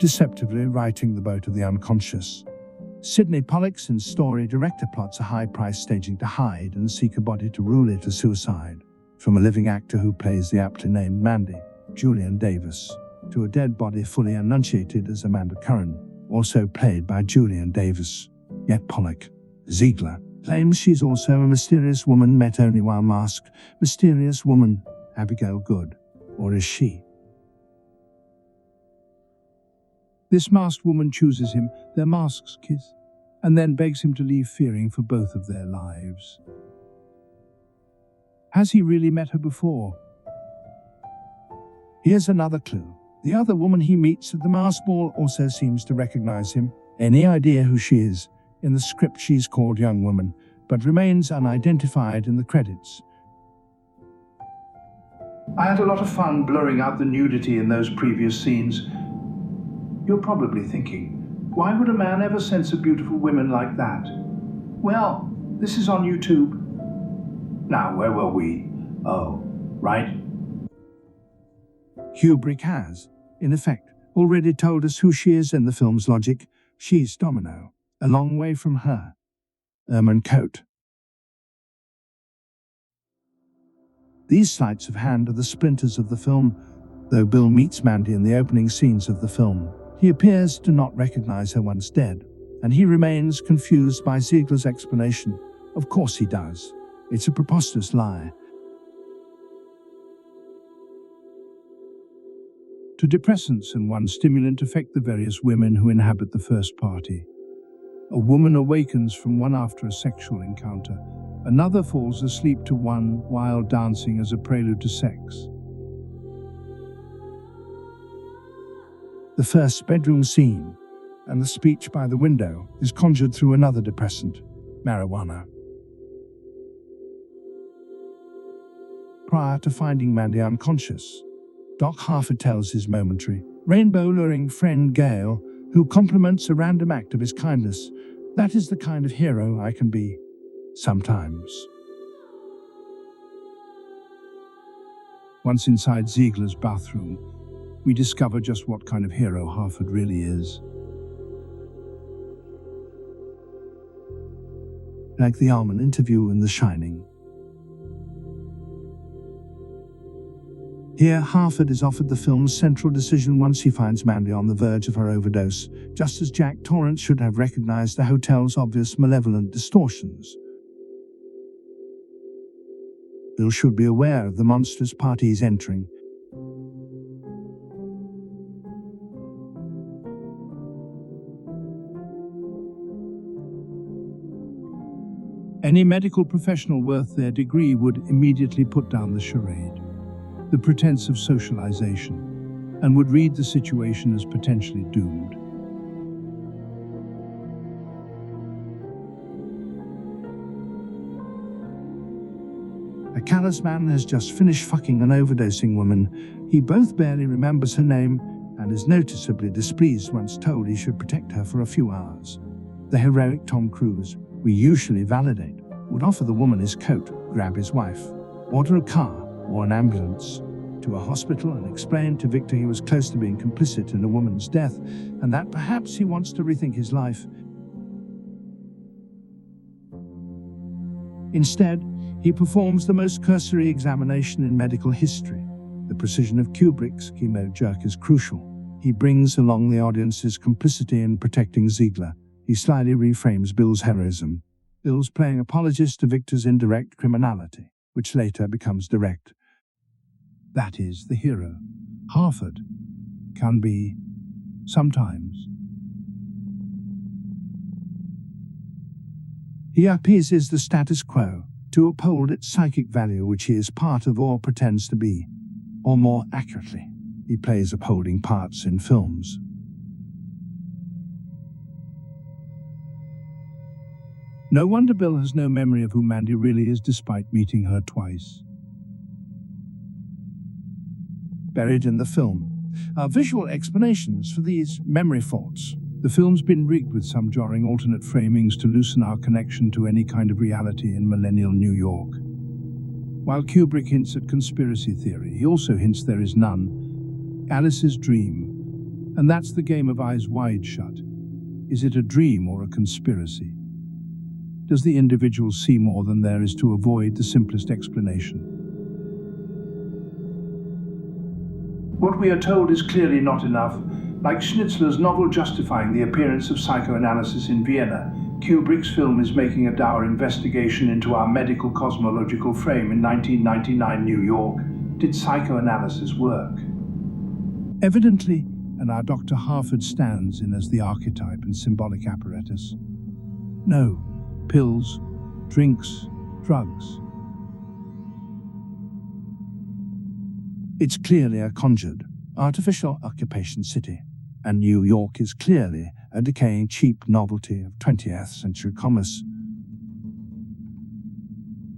deceptively righting the boat of the unconscious. Sidney Pollack's in story director plots a high-priced staging to hide and seek a body to rule it as suicide, from a living actor who plays the aptly named Mandy, Julian Davis, to a dead body fully enunciated as Amanda Curran, also played by Julian Davis. Yet Pollack, Ziegler, claims she's also a mysterious woman met only while masked. Mysterious woman, Abigail Good, or is she? This masked woman chooses him, their masks kiss, and then begs him to leave, fearing for both of their lives. Has he really met her before? Here's another clue. The other woman he meets at the masked ball also seems to recognize him. Any idea who she is? In the script she's called Young Woman, but remains unidentified in the credits. I had a lot of fun blurring out the nudity in those previous scenes. You're probably thinking, why would a man ever censor beautiful women like that? Well, this is on YouTube. Now, where were we? Oh, right. Kubrick has, in effect, already told us who she is in the film's logic. She's Domino, a long way from her. Ermine coat. These sleights of hand are the splinters of the film. Though Bill meets Mandy in the opening scenes of the film, he appears to not recognize her once dead, and he remains confused by Ziegler's explanation. Of course he does. It's a preposterous lie. To depressants and one stimulant affect the various women who inhabit the first party. A woman awakens from one after a sexual encounter. Another falls asleep to one while dancing as a prelude to sex. The first bedroom scene and the speech by the window is conjured through another depressant, marijuana. Prior to finding Mandy unconscious, Doc Harford tells his momentary, rainbow-luring friend Gail, who compliments a random act of his kindness, "That is the kind of hero I can be. Sometimes." Once inside Ziegler's bathroom, we discover just what kind of hero Harford really is. Like the almond interview in The Shining. Here, Harford is offered the film's central decision once he finds Mandy on the verge of her overdose, just as Jack Torrance should have recognized the hotel's obvious malevolent distortions. Bill should be aware of the monstrous party he's entering. Any medical professional worth their degree would immediately put down the charade, the pretense of socialization, and would read the situation as potentially doomed. A callous man has just finished fucking an overdosing woman. He both barely remembers her name and is noticeably displeased once told he should protect her for a few hours. The heroic Tom Cruise, we usually validate, would offer the woman his coat, grab his wife, order a car or an ambulance to a hospital and explain to Victor he was close to being complicit in a woman's death and that perhaps he wants to rethink his life. Instead, he performs the most cursory examination in medical history. The precision of Kubrick's chemo jerk is crucial. He brings along the audience's complicity in protecting Ziegler. He slyly reframes Bill's heroism. Bill's playing apologist to Victor's indirect criminality, which later becomes direct. That is the hero. Harford can be, sometimes. He appeases the status quo to uphold its psychic value, which he is part of or pretends to be. Or more accurately, he plays upholding parts in films. No wonder Bill has no memory of who Mandy really is despite meeting her twice. Buried in the film are visual explanations for these memory faults. The film's been rigged with some jarring alternate framings to loosen our connection to any kind of reality in millennial New York. While Kubrick hints at conspiracy theory, he also hints there is none. Alice's dream And that's the game of eyes wide shut. Is it a dream or a conspiracy? Does the individual see more than there is to avoid the simplest explanation? What we are told is clearly not enough. Like Schnitzler's novel justifying the appearance of psychoanalysis in Vienna, Kubrick's film is making a dour investigation into our medical cosmological frame in 1999 New York. Did psychoanalysis work? Evidently, and our Dr. Harford stands in as the archetype and symbolic apparatus. No, pills, drinks, drugs. It's clearly a conjured, artificial occupation city, and New York is clearly a decaying cheap novelty of 20th century commerce.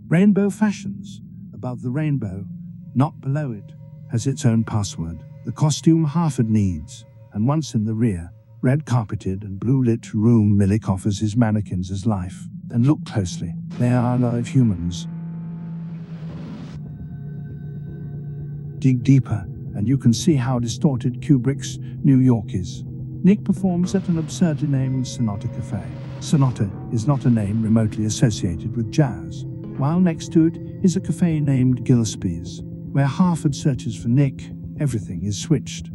Rainbow fashions, above the rainbow, not below it, has its own password, the costume Harford needs, and once in the rear, red-carpeted and blue-lit room Milik offers his mannequins as life. And look closely, they are live humans. Dig deeper, and you can see how distorted Kubrick's New York is. Nick performs at an absurdly named Sonata Cafe. Sonata is not a name remotely associated with jazz, while next to it is a cafe named Gillespie's. Where Harford searches for Nick, everything is switched.